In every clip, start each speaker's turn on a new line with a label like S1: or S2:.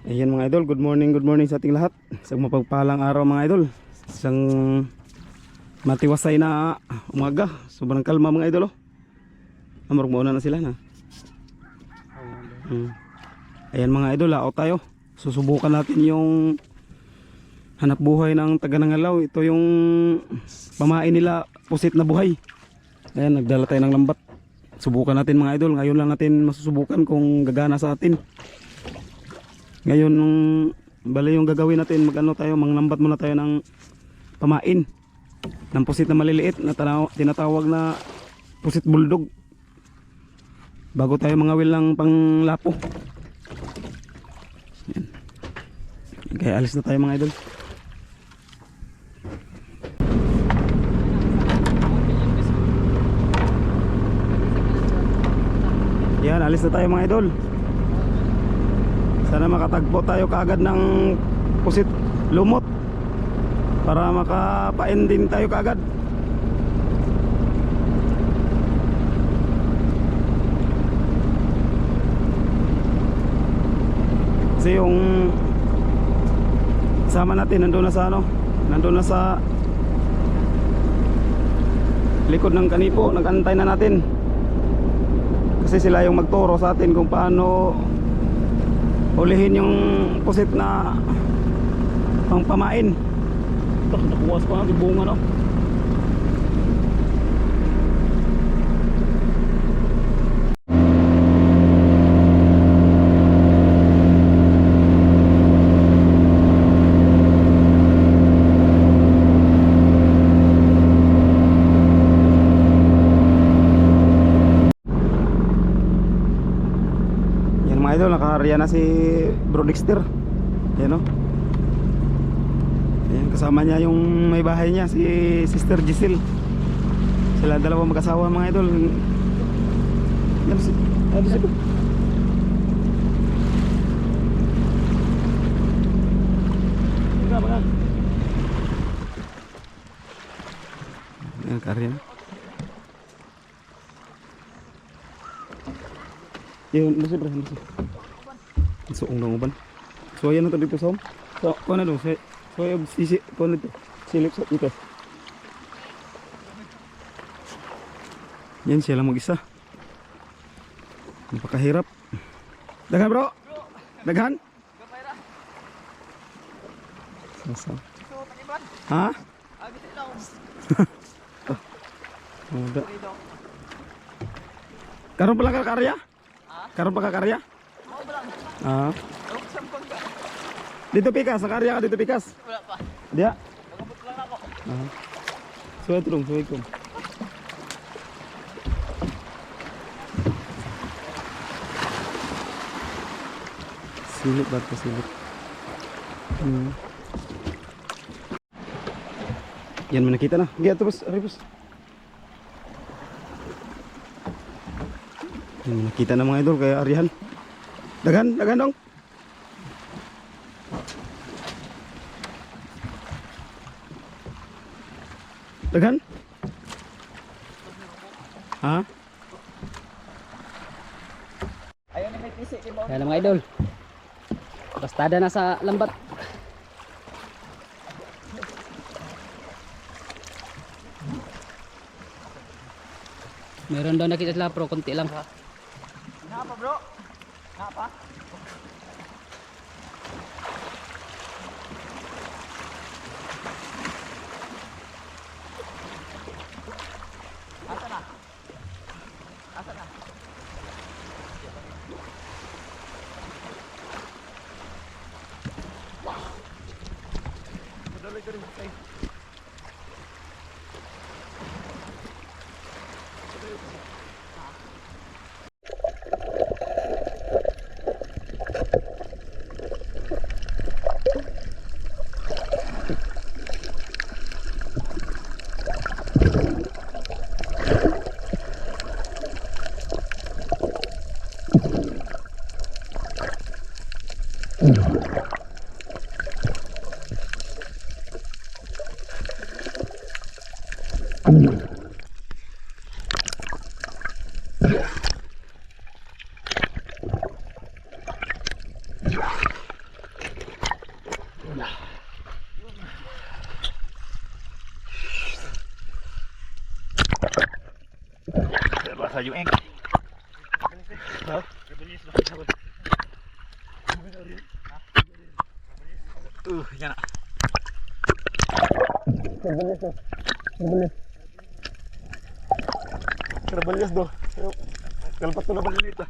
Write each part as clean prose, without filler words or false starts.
S1: Ayan mga idol, good morning sa ating lahat. Isang mapagpalang araw mga idol. Isang matiwasay na umaga. Sobrang kalma mga idol. Amor mo na sila na. Ayan mga idol, lao tayo. Susubukan natin yung hanap buhay ng taga Nangalaw. Ito yung pamain nila, pusit na buhay. Ayan, nagdala tayo ng lambat. Subukan natin mga idol. Ngayon lang natin masusubukan kung gagana sa atin. Ngayon bali yung gagawin natin, manglambat muna tayo ng pamain ng pusit na maliliit na tinatawag na pusit bulldog bago tayo mangawil ng panglapo. Yan. Kaya alis na tayo mga idol. Yan, alis na tayo mga idol. Sana makatagpo tayo kaagad ng pusit lumot para makapain din tayo kaagad. Kasi yung kasama natin nandun na sa likod ng kanipo, nag-antay na natin. Kasi sila yung magturo sa atin kung paano ulihin yung pusit na pangpamain. Ito, nakuwas pa ang bunga no. Idol, nakaharya na si Bro Dexter. Yan o. Ayan, kasama niya yung may bahay niya, si Sister Giselle. Sila dalawa mag-asawa mga idol. Yan si Baga. Ayan, karya na. Yun, masih berapa sih? So, uban. So, ayan na ito dito sa home. So, kung ano doon, so, sisi, kung ano ito, silip sa ito. Yan, siya lang mag-isa. Napakahirap. Daghan bro? Daghan? Sasa. Ha? Muda. Karon pala karya? Karon pa kakarya? Ah. Dito pikas, sa karya ka dito pikas? Wala pa. Dia? Magabot lang ako. Ah. Suway tulong, suway ko. Silip ba ito, silip? Yan mo nakita na. Gaya ito bos, aribos. Nakita na mga idol kaya arihan. Dagan dong. Dagan? Ha?
S2: Ayaw na may pisi di mo.
S3: Yan mga idol. Bastada na sa lambat. Meron daw nakita sila pero konti lang.
S2: Nga pa bro? Nga pa? Asa na? Asa na? Madali ka rin. Sa yung yan na.
S1: Trabalyas do. Kalpat to na balinita.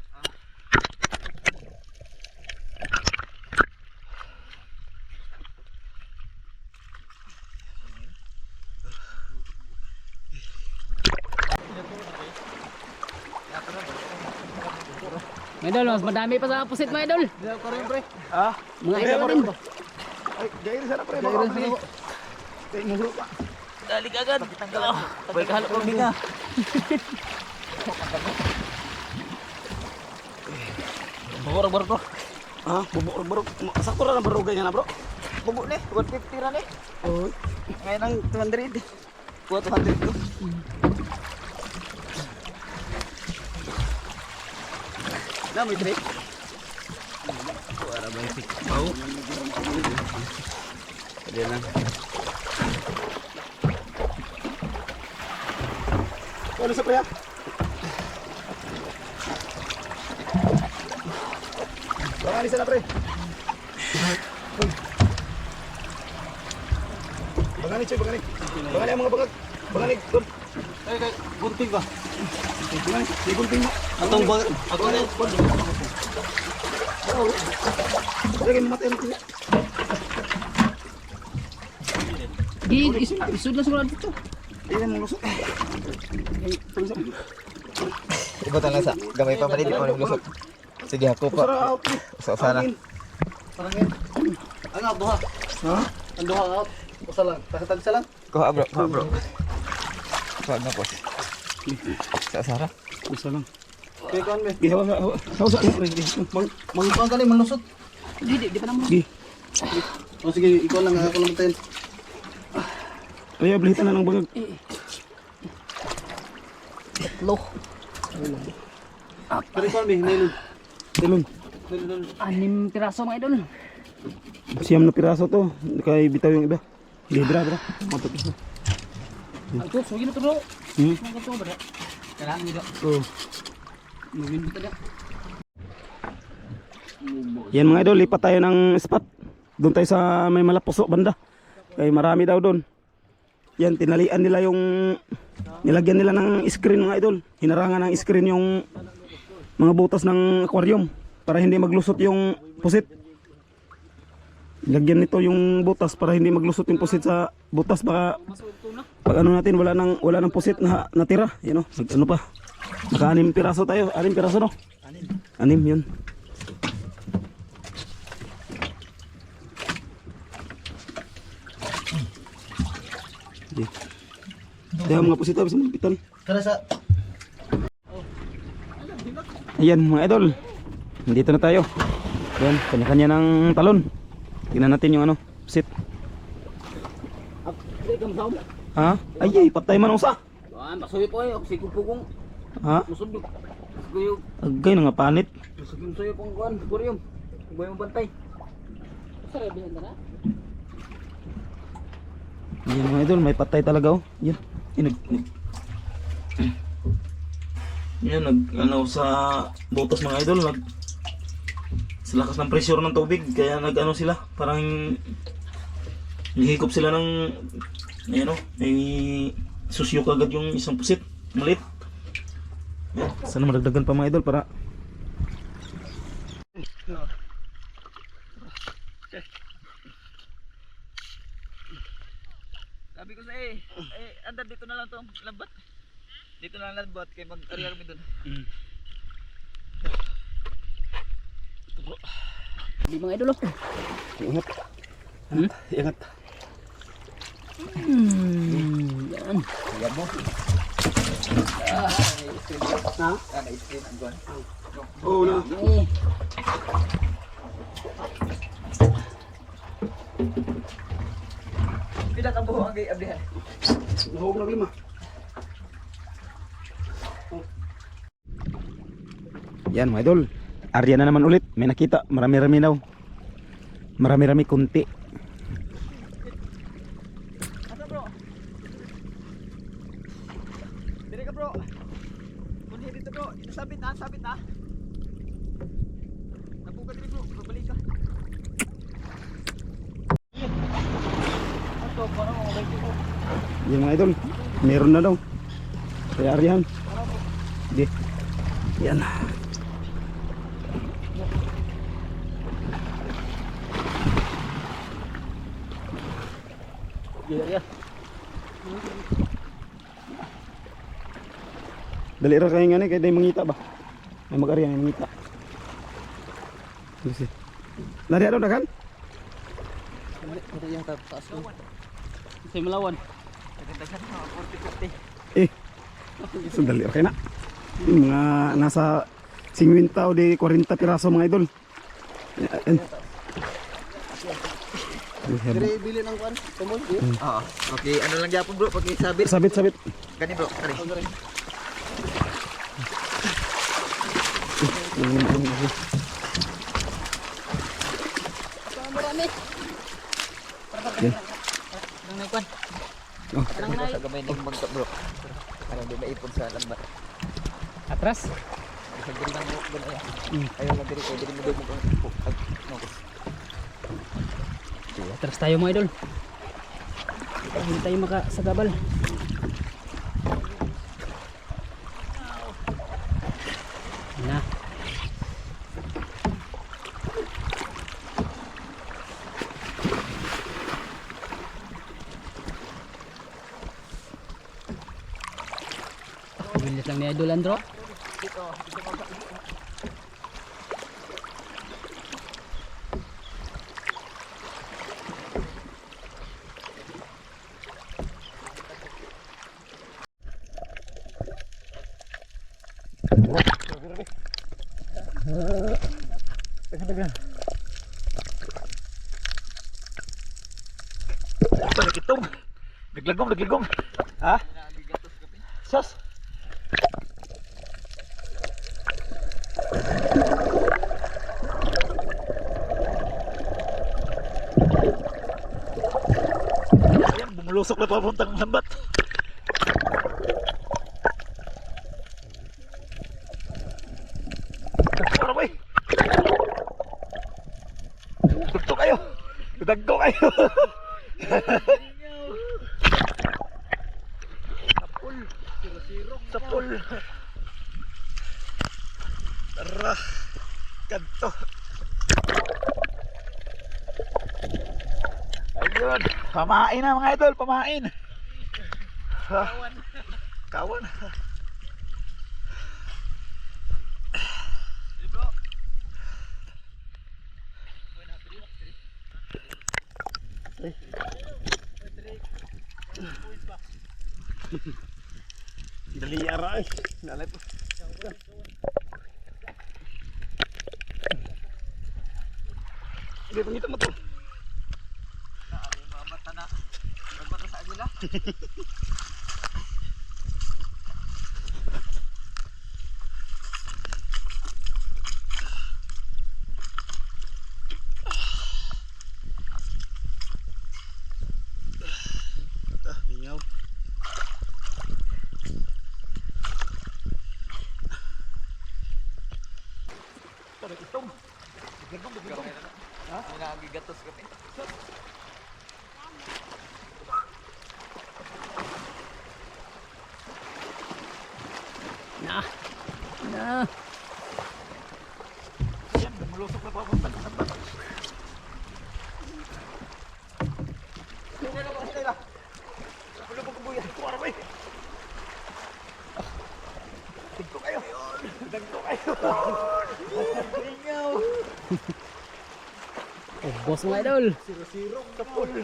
S3: Mga idol, mas madami pa sa pusit mga idol.
S1: Ah,
S3: Mga idol rin.
S1: ay, gaya rin sana pre. Gaya rin sana. Kaya muhuro pa.
S2: Dali ka agad. Balik halok ko din na. Barok bro.
S1: Ah, bubuk. Sakto ra na barugay niya na bro.
S2: Bubo ni, 150 ra ni.
S1: Oh,
S2: Ngayon ang 200. Kuha 200 to. Na may trip. Para ba yung pau? Pwede lang.
S1: ano sa pre? Bangani sana pre. Bangani cek bangani. Bangani ang mga bangag. Bangani doon.
S2: Kay gunting ba?
S1: Bangani, di gunting mo.
S2: Atong bang ako na.
S1: Lagi mo matay mo.
S3: Isud na siguro dito.
S1: Hindi mo lusot.
S2: Iba talaga sa gamay pa palit ko ng lusot. Sige ako pa.
S1: Sara out.
S2: Sa sana.
S3: Parangin. Ang out duha.
S1: Ha?
S3: Ang duha out. Usa lang. Takatag lang.
S2: Kuha bro, kuha bro. Kuha na po. Sa Sara.
S1: Isa lang.
S3: Kaya kuan be.
S1: Gihawa nga. Hawa sa pre.
S3: Mangkuan ka ni manlusot. Di pa naman.
S1: Gi.
S3: O sige, ikaw lang ako lang tayo.
S1: Ay, ablihitan na ng bangag.
S3: Lo.
S1: Pero ikaw, may nailon. Nailon.
S3: 6 piraso mga idol.
S1: Siyam na piraso to. Kaya bitaw yung iba. Libra, bro. Matapos na.
S3: Ang tuts, wag na to bro.
S1: Hmm?
S3: Ang tuts bro. Kailangan nito.
S1: Oo.
S3: Magin kita da.
S1: Yan mga idol, lipat tayo ng spot. Doon tayo sa may Malapuso banda. Kaya marami daw doon. Yan, tinalian nila yung... Nilagyan nila ng screen mga idol. Hinarangan ng screen yung mga butas ng aquarium. Para hindi maglusot yung pusit. Lagyan nito yung butas para hindi maglusot yung pusit sa butas. Baka pag ano natin, wala nang pusit na natira. Yan o, ano pa. Naka 6 piraso tayo. 6 piraso no? 6 yun. Dahil mga pusita bisa magpitan.
S3: Kada sa
S1: Ayan mga idol. Nandito na tayo. Ayan, kanya-kanya ng talon. Tingnan natin yung ano, pusit. Ha? Ay, patay man usa.
S3: Masuyo po eh, si kupugong
S1: Ha?
S3: musubyo. Kuyo,
S1: Agay na nga panit.
S3: musuyo pong kuan, kuryum. Buhay mo bantay. Sara bihan na.
S1: Ayan mga idol, may patay talaga oh. Yan. Yan, ano sa butas mga idol, sa lakas ng pressure ng tubig, kaya ano sila, parang hihikop sila ng, ayan o, may susyo kagad yung isang pusit, malit. Yan, sana madagdagan pa mga idol para
S2: Sabi ko sa andar dito na lang tong lambat. Dito na lang lambat kay mag-area kami doon.
S3: Di mga idol.
S1: ingat. Ingat.
S3: Yan.
S2: Yabo.
S3: Ha?
S2: Ana street ang gon.
S1: Oh, no.
S3: Eh,
S2: Pila ka buho ang ablihan.
S1: Nahog na 5. Yan mga idol, area na naman ulit. May nakita, marami-rami daw. Marami-rami kunti.
S2: Asa bro? Dire ka bro. Kunhi dito. sabit na. Nabuka din bro, babalik ka. Ato, parang okay ko.
S1: Yan mga idol, meron na daw. Kaya arihan. Di. Yan.
S3: Yeah.
S1: Dali ra kayo nga ni, kaya day mangita ba? Ay mag-arihan, ay mangita. Sige. Lari daw dagan?
S3: Ito yung taas ko. Sa Malawan.
S2: Nagandagsan na, 40-50.
S1: Eh. Sandali ra kayo na. Yung mga nasa 50 o di 40 piraso mga idol. Yan.
S3: Dire bili ng kuan, tumol.
S2: Oo. Okay, ano lang yapon bro, pag sabit.
S1: Sabit.
S2: Gani bro, tari.
S3: Marami.
S1: Yan.
S3: Nang may kuan.
S1: Oh.
S2: Ano na sa gamay ng magka bro. Ano di maipon sa lambat.
S3: Atras.
S2: Sa diri ng mo gun ay. Ayaw na diri kay diri mo dog mo no.
S3: Atras tayo mga idol. Hindi tayo makasagabal. Na. Bilis lang ni Idol Andro.
S2: Itong naglagom. Ha? Sus. Ayan, bumulusok na papuntang lambat. Para boy. Dagto kayo. Sapul. Tara. Kanto. Ayun. Pamain na mga idol. Pamain. Kawan. Dali aray. Nalay po. Hindi, pangita mo to. Mabata na. Mabata sa agila. Hingaw. Itong biglang ha? May nakagigatos kami.
S3: Na.
S2: Yan, bumulusok na papunta sa lambat. Sila. Wala pa kubuya. Kuwara ba eh? Tigto kayo. Hingaw.
S3: Oh, boss mga idol.
S2: Siro-siro. Kapul. Ayun.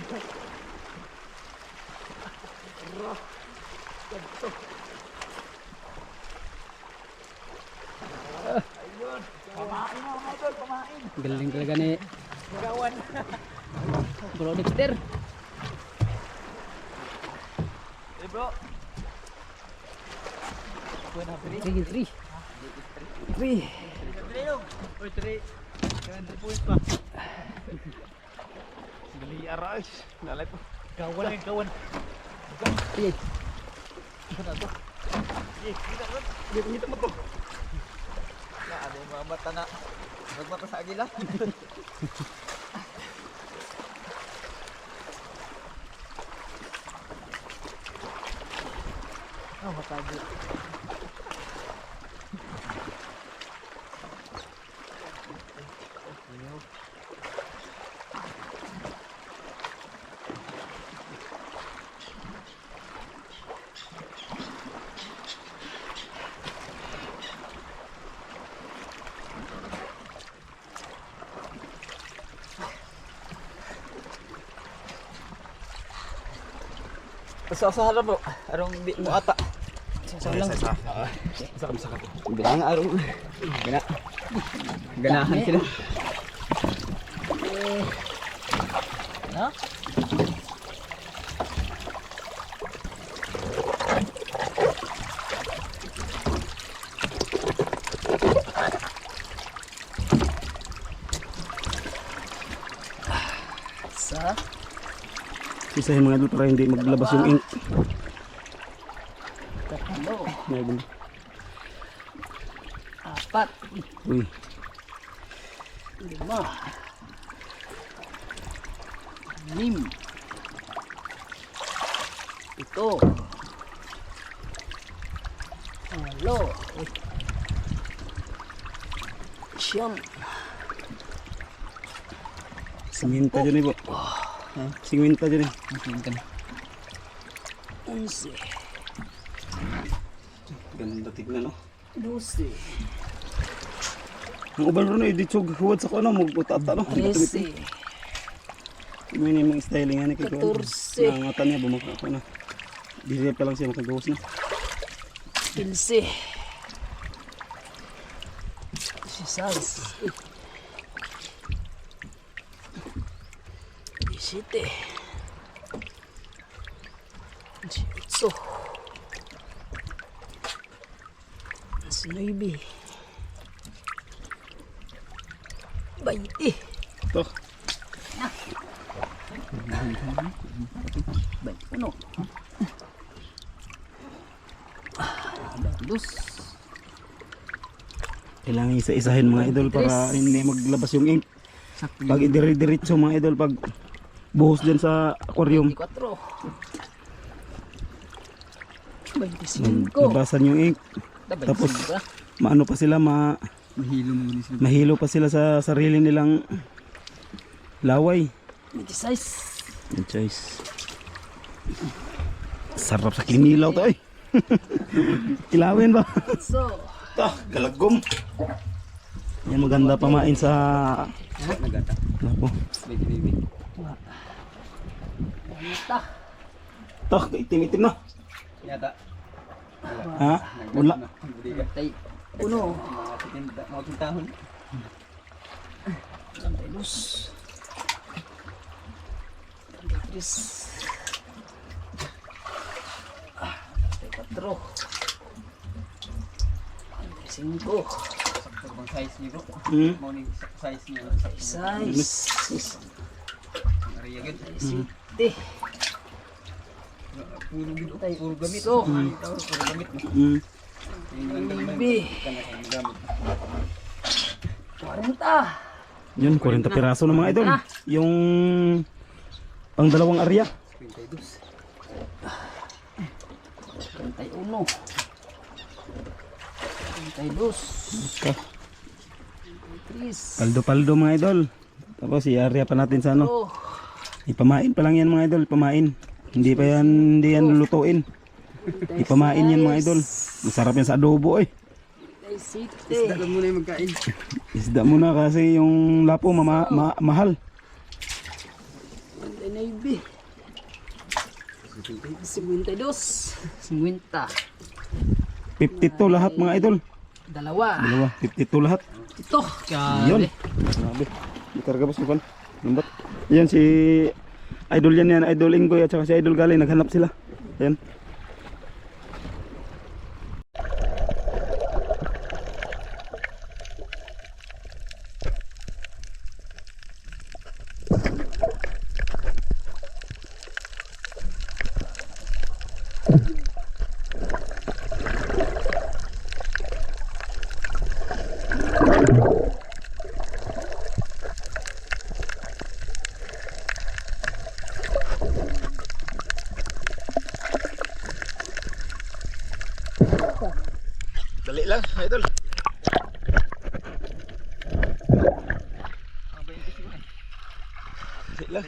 S2: Pamain na mga idol. Pamain.
S3: Galing talaga ni
S2: Gawan.
S3: Bro Dexter.
S2: Eh bro. Buena free.
S3: 3.
S2: Oy, 3 points pa. Dali aray. Nalay po. Kawan.
S3: Sige.
S2: Ano to? Kita mo to. Sabi yung mga mata na. Magmata sa agila.
S3: Oh, matago.
S2: Sa harap bro. Arong di mo ata.
S3: Sa lang.
S1: Sakam.
S2: Bila nga arong. Ganahan sila.
S3: Ha? Sa
S1: Isahin mga idol para hindi maglabas yung ink.
S3: tatlo,
S1: Ngayon.
S3: 4,
S1: Uy.
S3: 5, 6, 7, 8, siyam,
S1: Singinta dyan eh po. Singinta dyan eh.
S3: 11,
S1: Ganda tignan no.
S3: 12,
S1: Ang uban ron eh, dito huwad sa kuno mo utata no.
S3: 13,
S1: Tingnan niya yung styling nga ni kay Kuwan.
S3: 14.
S1: Nangangatan niya bumaka ko na. Dili pa lang siya makagawas na.
S3: 15, 16, 17, 18, 19, 20,
S1: To.
S3: 21, 22,
S1: Kailangan isa-isahin mga idol para hindi maglabas yung ink. Pag idiri-diretso mga idol pag buhos dyan sa aquarium.
S3: 24, 25,
S1: Labasan yung ink. Tapos maano pa sila mahilo pa sila sa sarili nilang laway.
S3: 26,
S1: Yan guys. Sarap sa kinilaw to eh. Kilawin ba?
S3: so,
S1: Galagom. Yan maganda pamain sa lapo.
S3: Yata,
S1: Tok, itim-itim na.
S2: Yata.
S1: Ha? Wala.
S3: tay, uno,
S2: Mga tintahon.
S3: 32, 33, 34, 35,
S2: Bang size niyo bro.
S1: Hmm.
S2: Mau ni size niyo.
S3: 36,
S2: Area gud.
S3: 37,
S2: Puro gid. Puro gamit.
S3: So,
S2: Puro gamit.
S1: Hmm.
S3: Bibi, 40,
S1: Yun, 40 piraso ng mga idol. Yung pang dalawang area.
S2: 22.
S3: 31, 32,
S1: Ka.
S3: 33,
S1: Paldo-paldo mga idol. Tapos i-area pa natin sa ano.
S3: oh,
S1: Ipamain pa lang yan mga idol, ipamain. Hindi yan lulutuin. Ipamain yan mga idol. Masarap yan sa adobo eh.
S3: 37,
S2: muna yung magkain.
S1: Isda muna kasi yung lapo mahal.
S3: 49, 52, 50,
S1: 52 lahat mga idol.
S3: dalawa,
S1: Dalawa, 52 lahat.
S3: ito,
S1: Yun. Grabe. Ikarga ba sa lambat. Yan si Idol yan, Idol Ingoy at saka si Idol Gali naghanap sila. Yan.
S2: lang, idol. Ang 25 eh. Sila.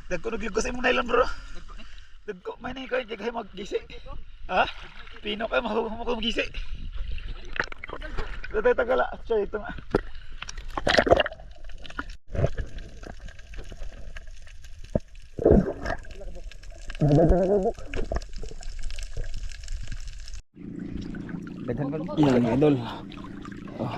S2: Dagko nagligko sa imong nylon bro. Dagko may ni kayo kay magisi. Ha? Pino kayo mo ko magisi. Tatay tagala. Chay ito nga. Daghan ba?
S1: Yan mga idol. Oh.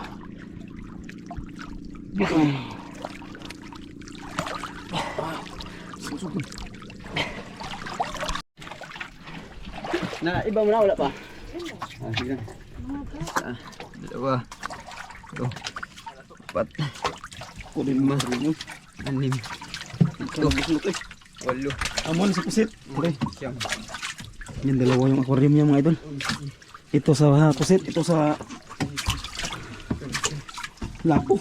S3: Na iba mo na wala pa. Sige.
S2: Dalawa. Ito. 4.
S1: Kunin mo.
S2: 6.
S1: Ito. Buslok eh.
S2: 8.
S1: Amon sa pusit. Okay.
S2: Siyam.
S1: Yan dalawa yung aquarium niya mga idol. Ito sa pusit, ito sa lapo.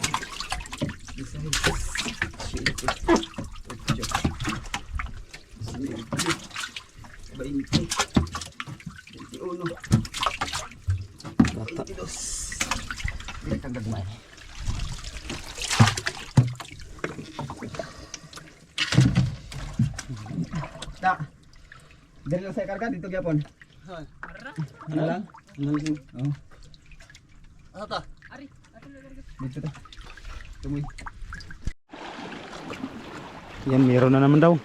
S3: Tak. Dali lang saya karga dito gyapon. Ano lang?
S1: Ano lang?
S3: Oh. Asa ta? Ari, dito ta. Tumoy.
S1: Yan, meron na naman daw.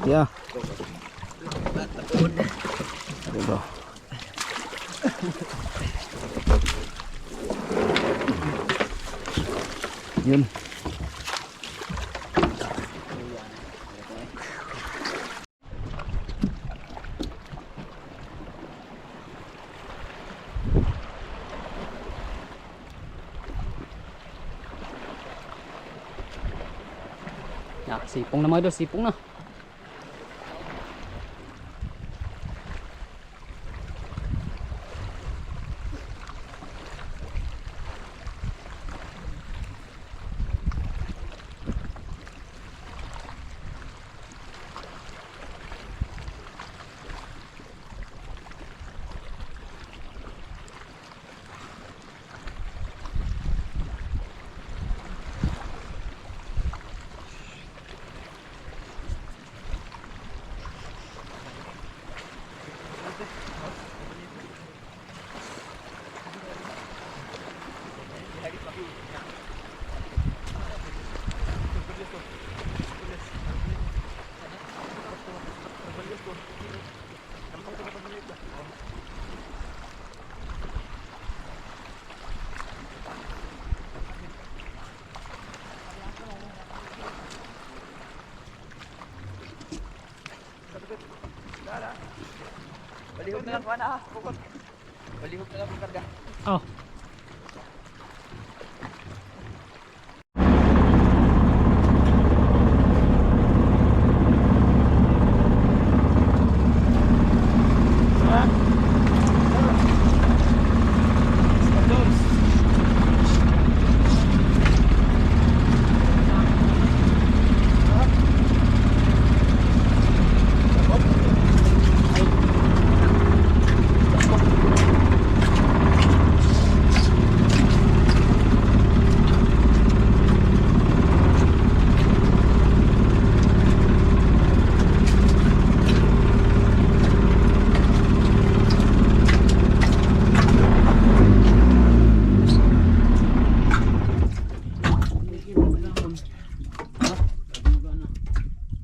S1: Yeah. Ito. Yun.
S3: Ya, sipong na mga idol, sipong na.
S2: Balihog na lang kuha na ha. Bukod. Balihog na lang ang karga.
S1: Oh.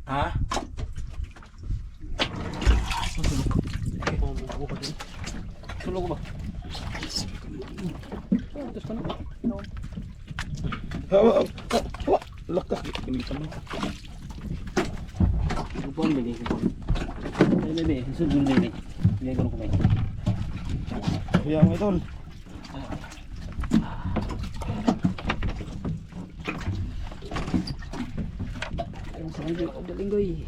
S2: Ha?
S3: Tulog ko ba? Terus ka na.
S1: Laka. Kinitan mo.
S3: Kupon beli kupon. Bebe, susud dulu bebe. Beli ko kumay.
S1: Yan mga idol.
S3: Udah linggoy.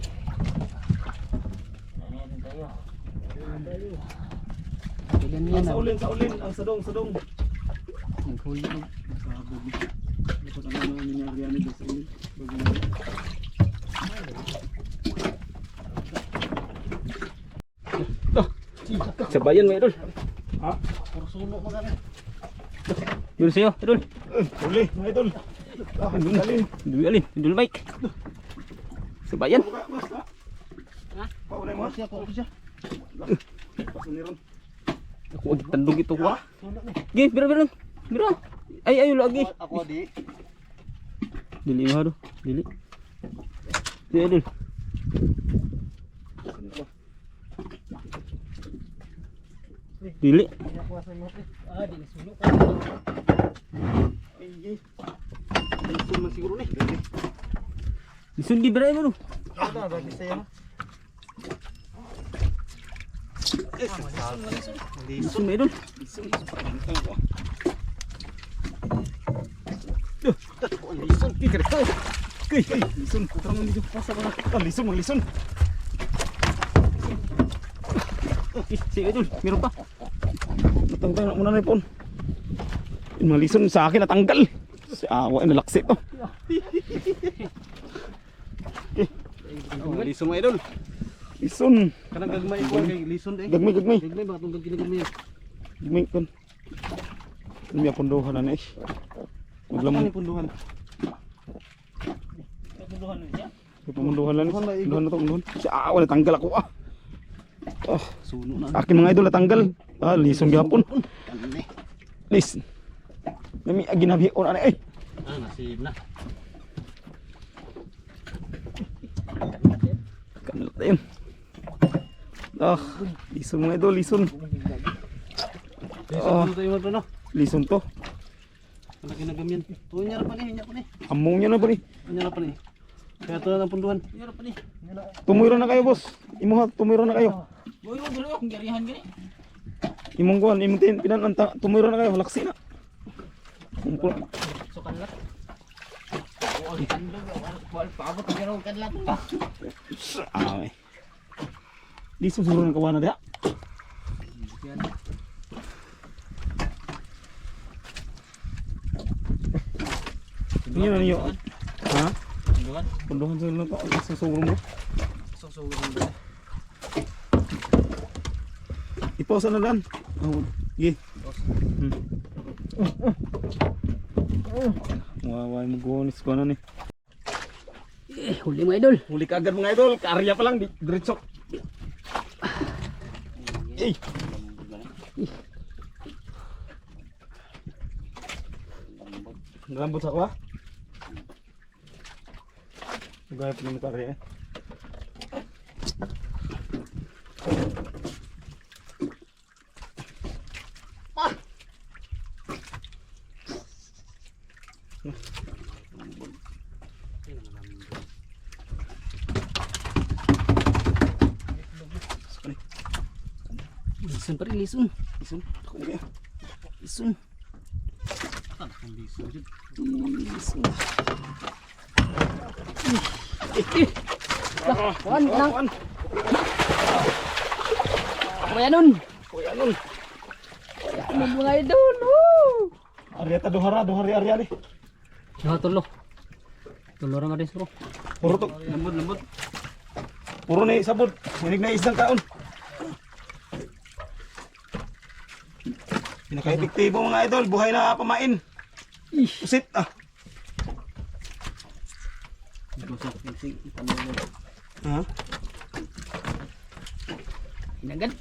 S1: Ang sa ulin, ang sadong.
S3: Naghuyo.
S1: Sabog. Dapat ano naman niya riyan sa ulin. Sabayan mga idol.
S2: Ha?
S1: Yun sa'yo, idol.
S2: Uli, mga idol. Dali.
S1: Idol alin, idol Mike. Sabayan.
S2: Paulay mo. Siya, ko siya. Pasuniron.
S1: Ako ag tandog ito ko. Gi, biro. Biro. Ay, ayo lagi.
S3: Ako di.
S1: Dili mo do. Dili. Di idol. Dili. Lisun di berai mo.
S3: Ano ba sa'yo?
S1: Lisun idol.
S2: Lison, pikir ko. Lison, terang dito pasa ba? Lison, lison.
S1: Si idol, meron pa.
S2: Natanggal muna na ipon. Yung mga lison sa akin natanggal. Si awa ay nalaksi to.
S1: Lisun mo idol.
S2: Lison.
S3: Kanang gagmay ko kay lison eh.
S2: Gagmay.
S3: Gagmay ba tong gagmay.
S2: Gagmay kon. May pondohan na eh. Maglamon.
S3: Punduhan.
S2: Pumunduhan lang. Punduhan na to, punduhan. Si awa natanggal ako ah.
S3: Suno na.
S2: Sa akin mga idol natanggal. Lison gyapon. Lis. Nami ginabi on ana eh.
S3: Nasib na.
S2: Kanal tayo. Lison mga idol, lison.
S3: Suno tayo mo to no.
S2: Lison to.
S3: Ano ginagamyan? Tunya ra pa ni, nya pa ni.
S2: Among nyo na ba ni?
S3: Nya ra pa ni. Kaya to ang punduhan. Nya ra pa ni.
S2: Tumiro na kayo boss. Imuha, tumiro na kayo.
S3: Boy, dili akong garihan gani.
S2: Imong kuan, imong tin pinananta, tumiro na kayo, laksi na.
S3: So kanlat. Wal kandog, wal paabot garo kanlat.
S2: Ay. Di susuro ng kawana dia. Ini na niyo. Ha?
S3: Punduhan.
S2: Punduhan sa lang to, susuro mo.
S3: Susugan ba?
S2: Iposa na lan. Gi. Waway mo gonis ko na ni.
S1: Huli mo idol.
S2: Huli ka agad mga idol, karya pa lang, diretso. Eh. Nalambot sa kuha? Gaya pa ng karya eh.
S1: Lisun pa rin, lisun.
S2: Listen, ako na kaya.
S1: Lisun. Lisun. Kuan lang. Kuya nun.
S2: Kuya nun.
S1: Ano mga idol? Woo!
S2: Arya ta duhari arya ni.
S1: Nah, tulo. Tulo ra madis bro.
S2: Puro to, lambot. Puro na sabod, sinig na isang kaon. Pinaka-epektibo mga idol, buhay na pamain. Usit ah. Ha?
S1: Inagad.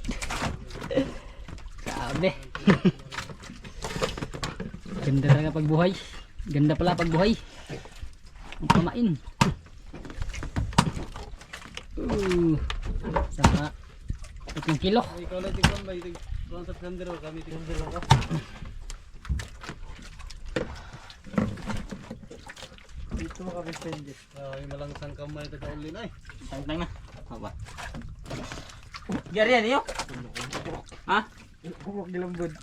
S1: Sabi. Ganda talaga pagbuhay. Ganda pala pagbuhay. Ang pamain. Saka 3 kilo.
S3: Ikaw lang tignan ba yung sa blender o kami tignan lang ka. Dito mo kami spend. Yung malangsang kamay ito kaulin ay.
S1: Tangtang na. Apa? Gari yan iyo? Ha?
S3: Huwag nilambod.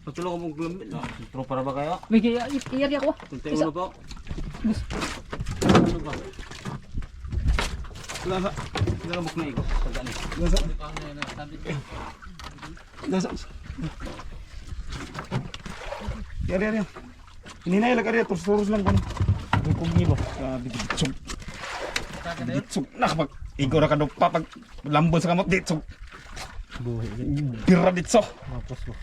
S1: Patulong ko mong glambit. Tropa na ba kayo? May kiyari ako.
S2: Tunti ulo po. Ano ba? Lasa.
S1: Lamok na iko. Pagani.
S2: Lasa.
S3: Sabi
S2: Lasa. Yari. Ininay lang kaya turus lang kon. Kung gibo. Grabe ditsog. Ditsog na kapag ikaw ra ka do papag lambon sa kamot ditsog.
S3: Buhay.
S2: Tira dito.
S3: Mapos mo.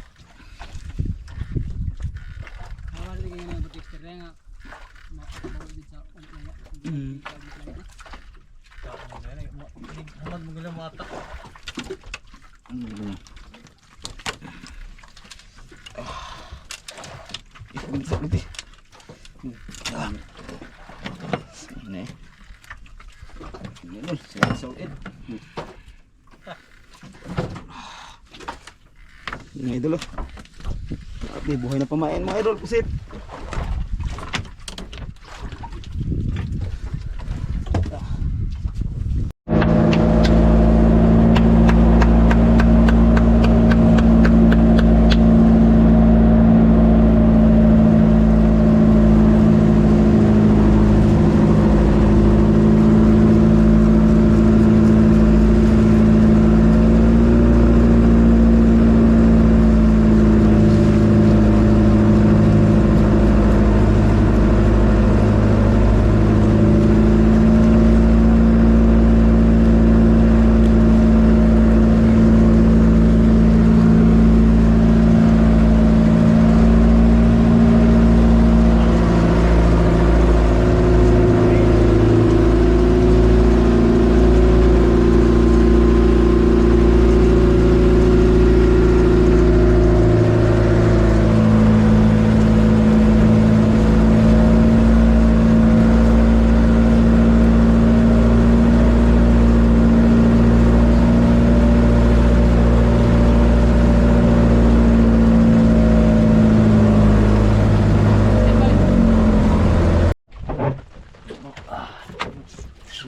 S3: Hamad mo gila mata.
S2: Bisa lebih. Ini. Ini loh, saya sokin.
S1: Ini idol oh. Di buhay na pamain mga idol, pusit.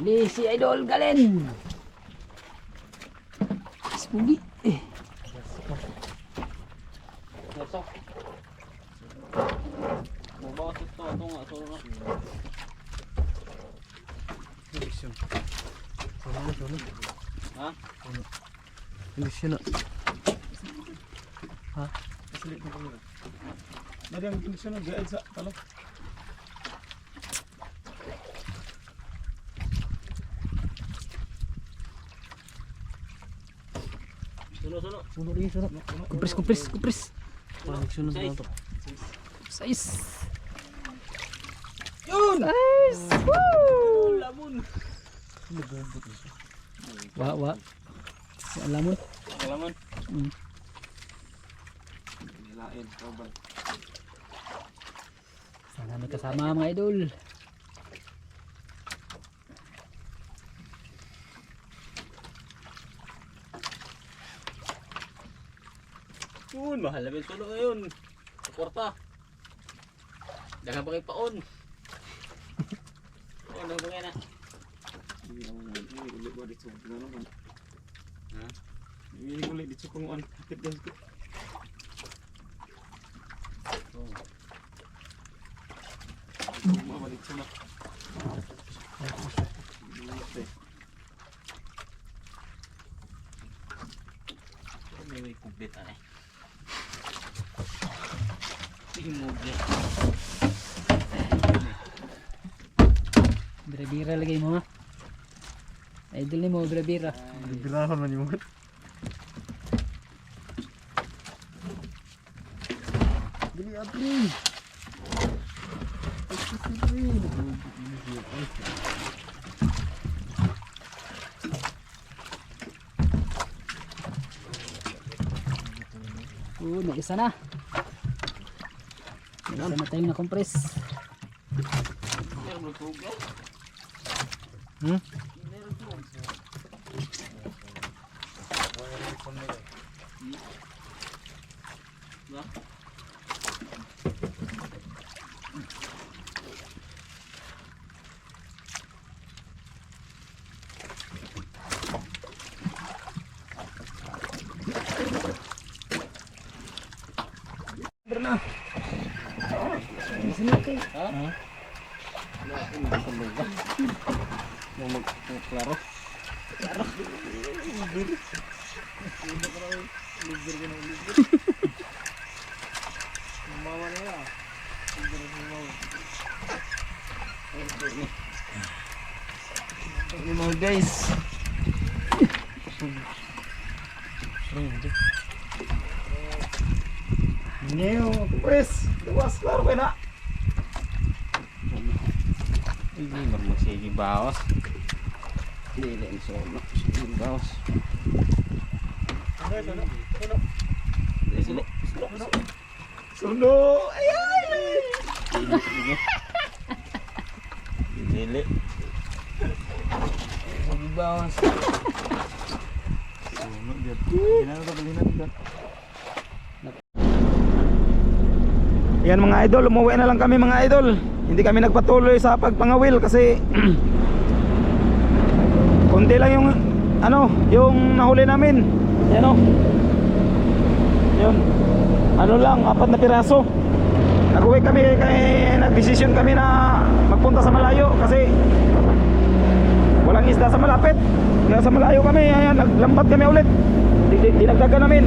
S4: Ini si Idol Galen. Spooky.
S1: Ada yang kondisyoner gak bisa kalau
S4: Kupris. Sais. Yun. Nice. Woo. Lamun. Wa. Lamun. Sana may kasama mga idol.
S3: Yun, mahal na bin tulo ngayon. Kwarta. Daga pa kay paon. Paon na ba na?
S1: ini kulit di cekungan hati dan mau balik sana.
S3: May kubit ay. Imugya.
S4: Bira-bira lagi mo ha. Idol ni mo bira-bira.
S3: Birahan man yung
S4: Dili abri. Isa na. Isa na tayong na-compress.
S1: Pernah.
S4: Sini kay.
S3: mau klaro.
S1: Ini mau guys.
S2: Niyo, pres. Luwas, laro kayo na.
S3: Hindi marunong sige bawas. Hindi lang solo. Sige bawas. Sige.
S2: Sundo. Ay, ay.
S3: Sige. Dili. Sige bawas. Sunog dyan. Ginano ka balinan dyan.
S2: Yan mga idol, umuwi na lang kami mga idol. Hindi kami nagpatuloy sa pagpangawil kasi konti lang yung yung nahuli namin. Yan o. Yun. Ano lang, 4 na piraso. Nag-uwi kami nagdesisyon kami na magpunta sa malayo kasi walang isda sa malapit. Kaya sa malayo kami, ayan, naglambat kami ulit. Dinagdagan namin.